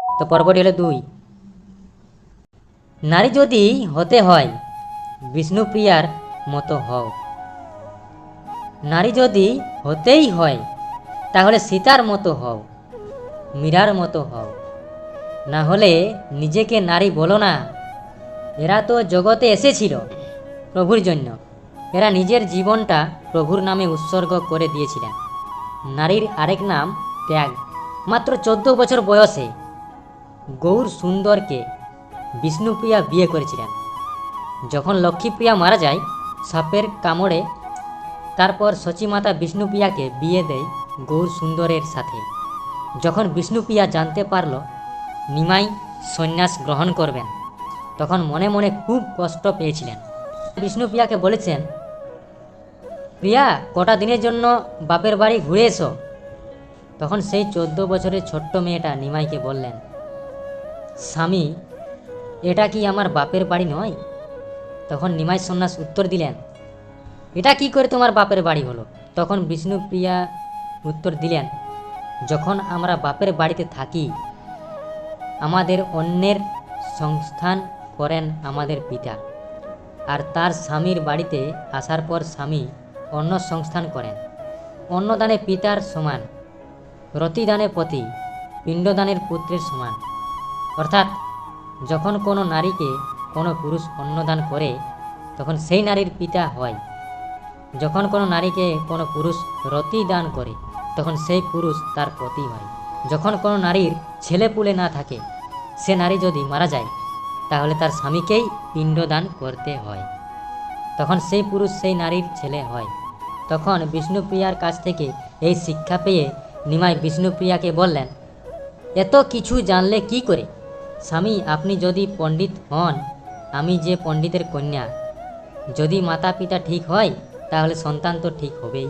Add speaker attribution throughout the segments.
Speaker 1: তো পর্বটি হলো 2। নারী যদি হতে হয় বিষ্ণুপ্রিয়ার মতো হও। নারী যদি হতেই হয় তাহলে সীতার মতো হও, মীরার মতো হও। না হলে নিজেকে নারী বলো না। এরা তো জগতে এসেছিল প্রভুর জন্য। এরা নিজের জীবনটা প্রভুর নামে উৎসর্গ করে দিয়েছিলেন। নারীর আরেক নাম ত্যাগ। মাত্র 14 বছর বয়সে গৌর সুন্দরকে বিষ্ণুপ্রিয়া বিয়ে করেছিলেন। যখন লক্ষ্মীপ্রিয়া মারা যায় সাপের কামড়ে, তারপর সচিমাতা বিষ্ণুপ্রিয়াকে বিয়ে দেয় গৌর সুন্দরের সাথে। যখন বিষ্ণুপ্রিয়া জানতে পারল নিমাই সন্ন্যাস গ্রহণ করবেন, তখন মনে মনে খুব কষ্ট পেয়েছিলেন। বিষ্ণুপ্রিয়াকে বলেছেন, প্রিয়া কটা দিনের জন্য বাপের বাড়ি ঘুরে এসো। তখন সেই 14 বছরের ছোট্ট মেয়েটা নিমাইকে বললেন, স্বামী, এটা কি আমার বাপের বাড়ি নয়? তখন নিমাই সন্ন্যাস উত্তর দিলেন, এটা কি করে তোমার বাপের বাড়ি হলো? তখন বিষ্ণুপ্রিয়া উত্তর দিলেন, যখন আমরা বাপের বাড়িতে থাকি আমাদের অন্যের সংস্থান করেন আমাদের পিতা, আর তার স্বামীর বাড়িতে আসার পর স্বামী অন্ন সংস্থান করেন। অন্নদানে পিতার সমান, রতিদানে পতি, পিণ্ডদানের পুত্রের সমান। অর্থাৎ যখন কোনো নারীকে কোনো পুরুষ অন্নদান করে তখন সেই নারীর পিতা হয়। যখন কোনো নারীকে কোনো পুরুষ রতি দান করে তখন সেই পুরুষ তার পতি হয়। যখন কোনো নারীর ছেলেপুলে না থাকে, সে নারী যদি মারা যায় তাহলে তার স্বামীকেই পিণ্ডদান করতে হয়, তখন সেই পুরুষ সেই নারীর ছেলে হয়। তখন বিষ্ণুপ্রিয়ার কাছ থেকে এই শিক্ষা পেয়ে নিমাই বিষ্ণুপ্রিয়াকে বললেন, এত কিছু জানলে কি করে? স্বামী, আপনি যদি পণ্ডিত হন, আমি যে পণ্ডিতের কন্যা, যদি মাতা পিতা ঠিক হয় তাহলে সন্তান তো ঠিক হবেই।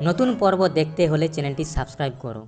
Speaker 1: নতুন পর্ব দেখতে হলে চ্যানেলটি সাবস্ক্রাইব করো।